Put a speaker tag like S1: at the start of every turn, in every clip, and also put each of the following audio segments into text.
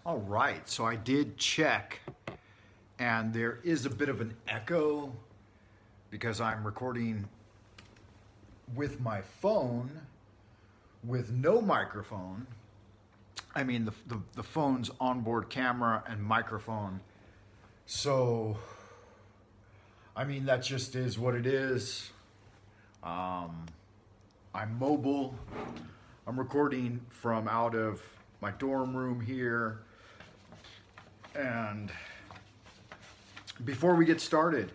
S1: All right, so I did check, and there is a bit of an echo because I'm recording with my phone with no microphone. I mean, the phone's onboard camera and microphone. So, I mean, that just is what it is. I'm mobile. I'm recording from out of my dorm room here. And before we get started,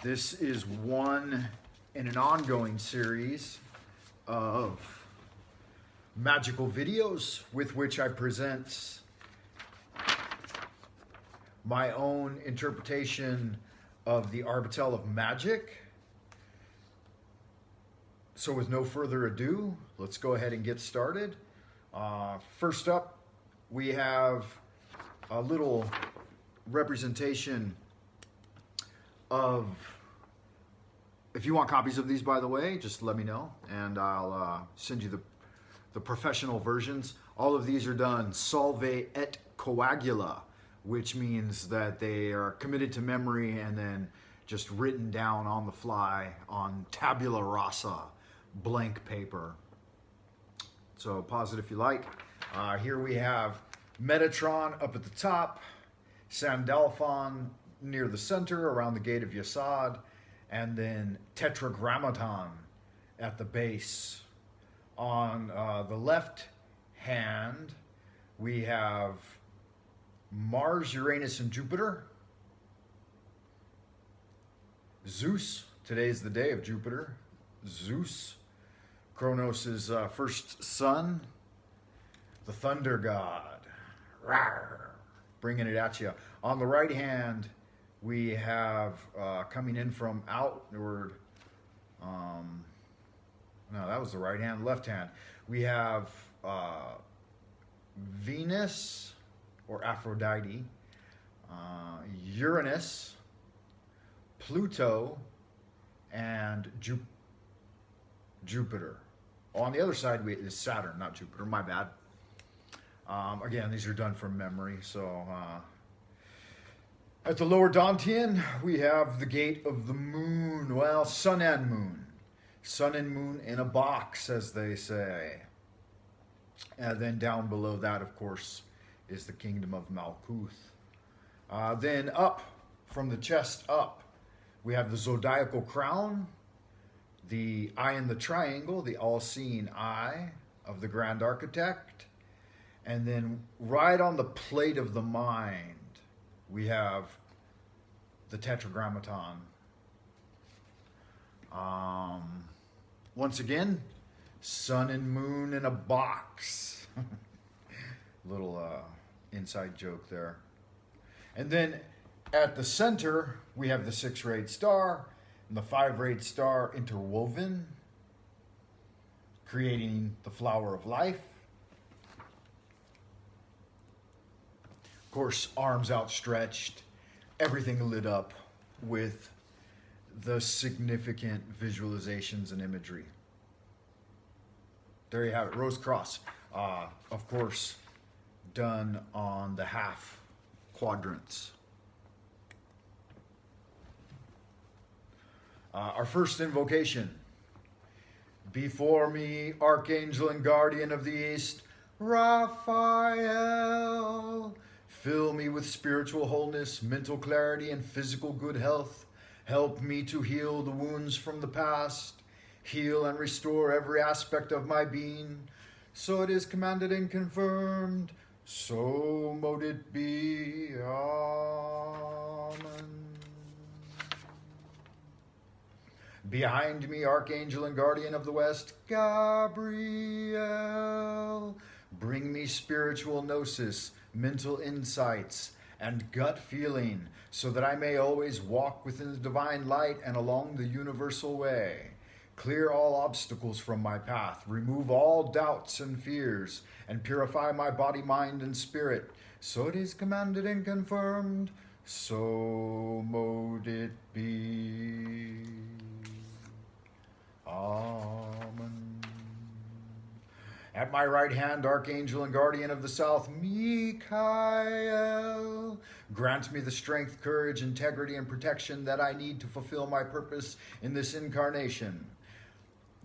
S1: this is one in an ongoing series of magical videos with which I present my own interpretation of the Arbitel of Magic. So with no further ado, let's go ahead and get started. First up, we have a little representation of, if you want copies of these, by the way, just let me know and I'll send you the professional versions. All of these are done solve et coagula, which means that they are committed to memory and then just written down on the fly on tabula rasa, blank paper. So pause it if you like. Here we have Metatron up at the top, Sandalphon near the center around the gate of Yasad, and then Tetragrammaton at the base. On the left hand, we have Mars, Uranus, and Jupiter. Zeus, today's the day of Jupiter. Zeus, Kronos' first son, the thunder god. Rawr, bringing it at you. On the right hand, we have coming in from outward. No, that was the right hand. Left hand. We have Venus or Aphrodite, Uranus, Pluto, and Jupiter. On the other side is Saturn, not Jupiter. My bad. Again, these are done from memory. So at the lower Dantian, we have the gate of the moon. Well, sun and moon. Sun and moon in a box, as they say. And then down below that, of course, is the kingdom of Malkuth. Then up, from the chest up, we have the zodiacal crown, the eye in the triangle, the all-seeing eye of the grand architect. And then right on the plate of the mind, we have the Tetragrammaton. Once again, sun and moon in a box. Little inside joke there. And then at the center, we have the 6-rayed star and the 5-rayed star interwoven, creating the flower of life. Of course, arms outstretched, everything lit up with the significant visualizations and imagery. There you have it, Rose Cross. Of course, done on the half quadrants. Our first invocation. Before me, Archangel and Guardian of the East, Raphael. Fill me with spiritual wholeness, mental clarity, and physical good health. Help me to heal the wounds from the past. Heal and restore every aspect of my being. So it is commanded and confirmed. So mote it be. Amen. Behind me, Archangel and Guardian of the West, Gabriel. Bring me spiritual gnosis, mental insights, and gut feeling, so that I may always walk within the divine light and along the universal way. Clear all obstacles from my path, remove all doubts and fears, and purify my body, mind, and spirit. So it is commanded and confirmed, so mote it be. Amen. At my right hand, Archangel and Guardian of the South, Michael. Grant me the strength, courage, integrity, and protection that I need to fulfill my purpose in this incarnation.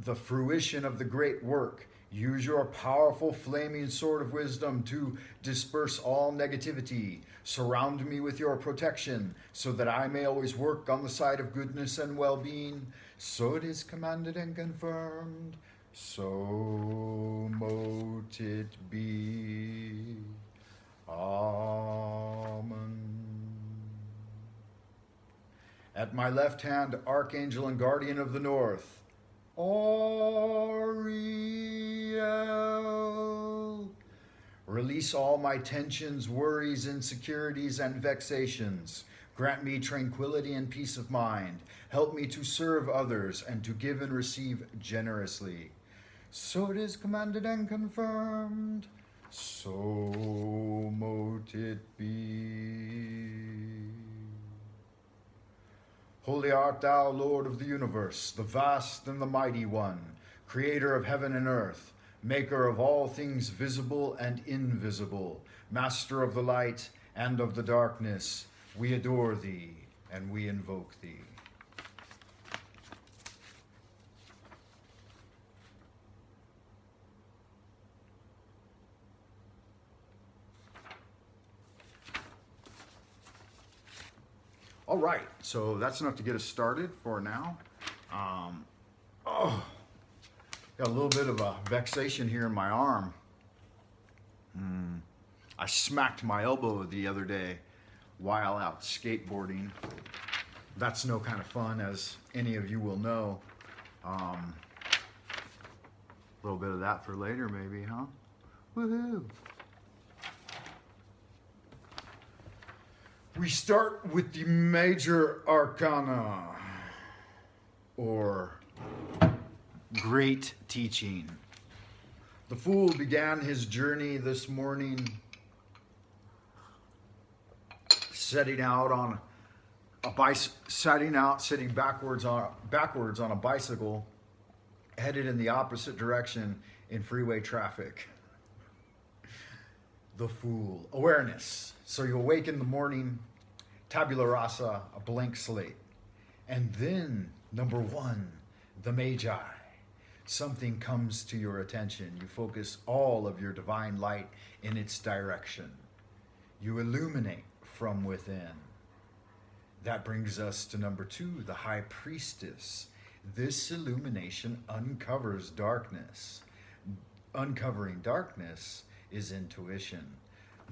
S1: The fruition of the great work. Use your powerful flaming sword of wisdom to disperse all negativity. Surround me with your protection so that I may always work on the side of goodness and well-being. So it is commanded and confirmed. So mote it be. Amen. At my left hand, Archangel and Guardian of the North, Oriel. Release all my tensions, worries, insecurities, and vexations. Grant me tranquility and peace of mind. Help me to serve others and to give and receive generously. So it is commanded and confirmed. So mote it be. Holy art thou, Lord of the universe, the vast and the mighty one, creator of heaven and earth, maker of all things visible and invisible, master of the light and of the darkness. We adore thee and we invoke thee. All right, so that's enough to get us started for now. Got a little bit of a vexation here in my arm. I smacked my elbow the other day while out skateboarding. That's no kind of fun, as any of you will know. A little bit of that for later, maybe, huh? Woohoo! We start with the Major Arcana, or Great Teaching. The Fool began his journey this morning sitting backwards on a bicycle, headed in the opposite direction in freeway traffic. The Fool. Awareness. So you awake in the morning, tabula rasa, a blank slate. And then, number one, the Magi. Something comes to your attention. You focus all of your divine light in its direction. You illuminate from within. That brings us to number two, the High Priestess. This illumination uncovers darkness. Uncovering darkness is intuition.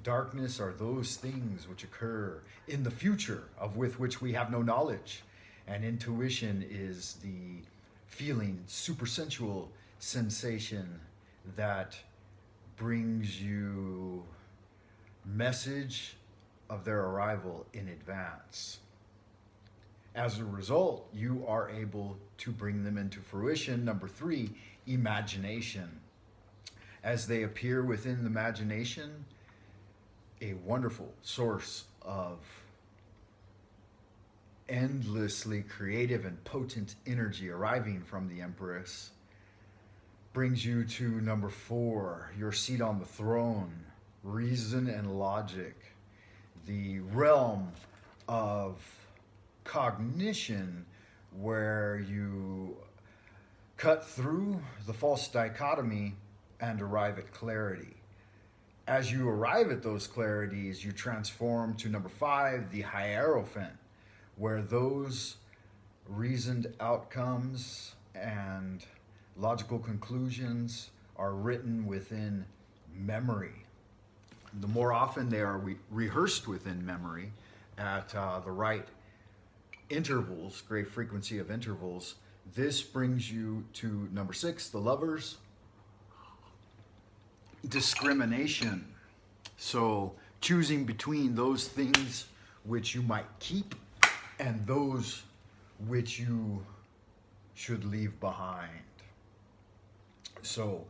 S1: Darkness are those things which occur in the future of which we have no knowledge. And intuition is the feeling, supersensual sensation that brings you message of their arrival in advance. As a result, you are able to bring them into fruition. Number three, imagination. As they appear within the imagination, a wonderful source of endlessly creative and potent energy arriving from the Empress brings you to number four, your seat on the throne, reason and logic, the realm of cognition where you cut through the false dichotomy and arrive at clarity. As you arrive at those clarities, you transform to number five, the Hierophant, where those reasoned outcomes and logical conclusions are written within memory. The more often they are rehearsed within memory at the right intervals, great frequency of intervals, this brings you to number six, the Lovers Discrimination. So choosing between those things which you might keep and those which you should leave behind. So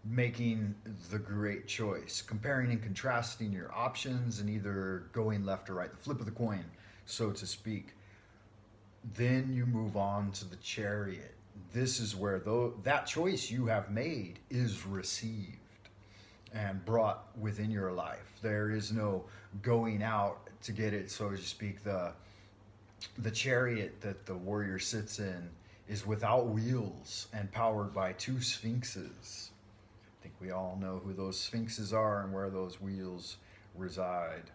S1: making the great choice, comparing and contrasting your options and either going left or right, the flip of the coin, so to speak. Then you move on to the Chariot. This is where that choice you have made is received. and brought within your life. There is no going out to get it, so to speak. The chariot that the warrior sits in is without wheels and powered by two sphinxes. I think we all know who those sphinxes are and where those wheels reside.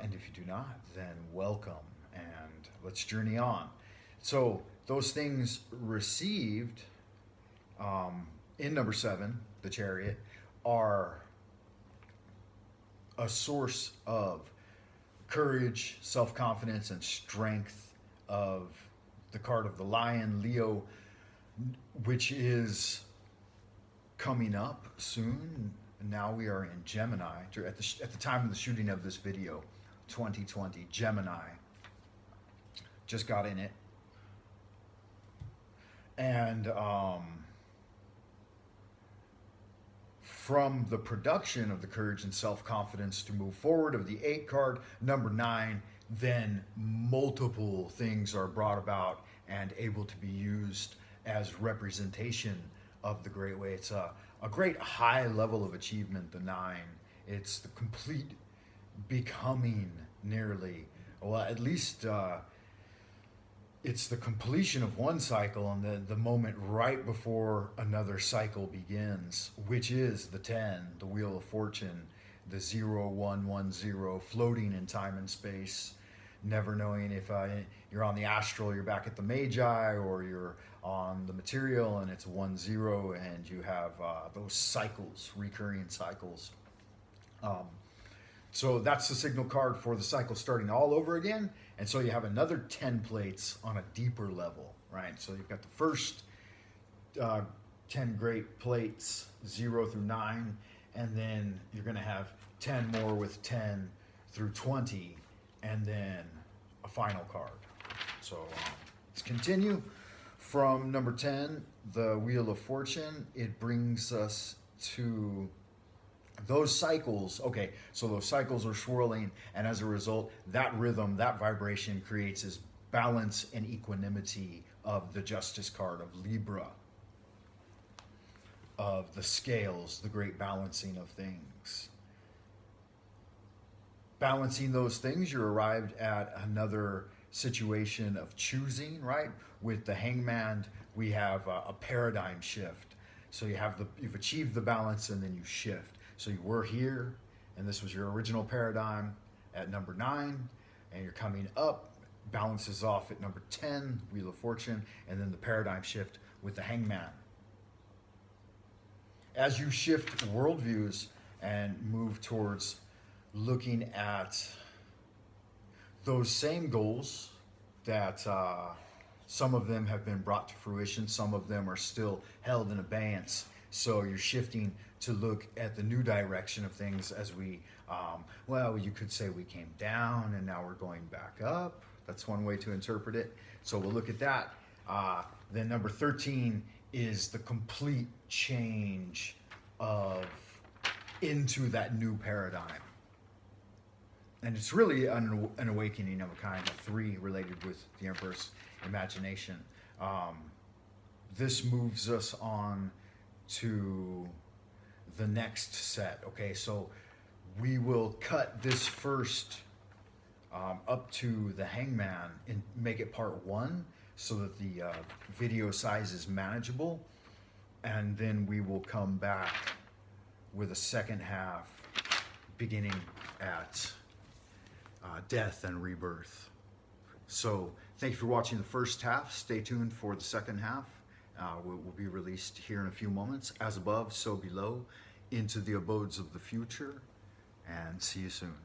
S1: And if you do not, then welcome, and let's journey on. So those things received in number 7, the chariot, are a source of courage, self-confidence, and strength of the card of the lion, Leo, which is coming up soon. Now we are in Gemini. At the time of the shooting of this video, 2020, Gemini. Just got in it. And from the production of the courage and self-confidence to move forward of the 8 card, number 9, then multiple things are brought about and able to be used as representation of the great way. It's a great high level of achievement, the 9. It's the complete becoming, nearly, well, at least it's the completion of one cycle and the moment right before another cycle begins, which is the 10, the Wheel of Fortune, the 0110, floating in time and space, never knowing if you're on the astral, you're back at the Magi, or you're on the material and it's 10, and you have those cycles, recurring cycles. So that's the signal card for the cycle starting all over again. And so you have another 10 plates on a deeper level, right? So you've got the first 10 great plates, 0 through 9, and then you're going to have 10 more with 10 through 20, and then a final card. So let's continue. From number 10, the Wheel of Fortune, it brings us to those cycles. Okay, so those cycles are swirling, and as a result, that rhythm, that vibration creates this balance and equanimity of the Justice card of Libra, of the scales, the great balancing of things. Balancing those things, you're arrived at another situation of choosing, right? With the Hangman, we have a paradigm shift. So you've achieved the balance, and then you shift. So you were here, and this was your original paradigm at number 9, and you're coming up, balances off at number 10, Wheel of Fortune, and then the paradigm shift with the Hangman. As you shift worldviews and move towards looking at those same goals that some of them have been brought to fruition, some of them are still held in abeyance. So you're shifting to look at the new direction of things as we, well, you could say we came down and now we're going back up. That's one way to interpret it. So we'll look at that. Then number 13 is the complete change into that new paradigm. And it's really an awakening of a kind, a 3 related with the Emperor's imagination. This moves us on to the next set. Okay, so we will cut this first up to the Hangman and make it part 1 so that the video size is manageable, and then we will come back with a second half beginning at death and rebirth. So thank you for watching the first half. Stay tuned for the second half. Will be released here in a few moments. As above, so below, into the abodes of the future, and see you soon.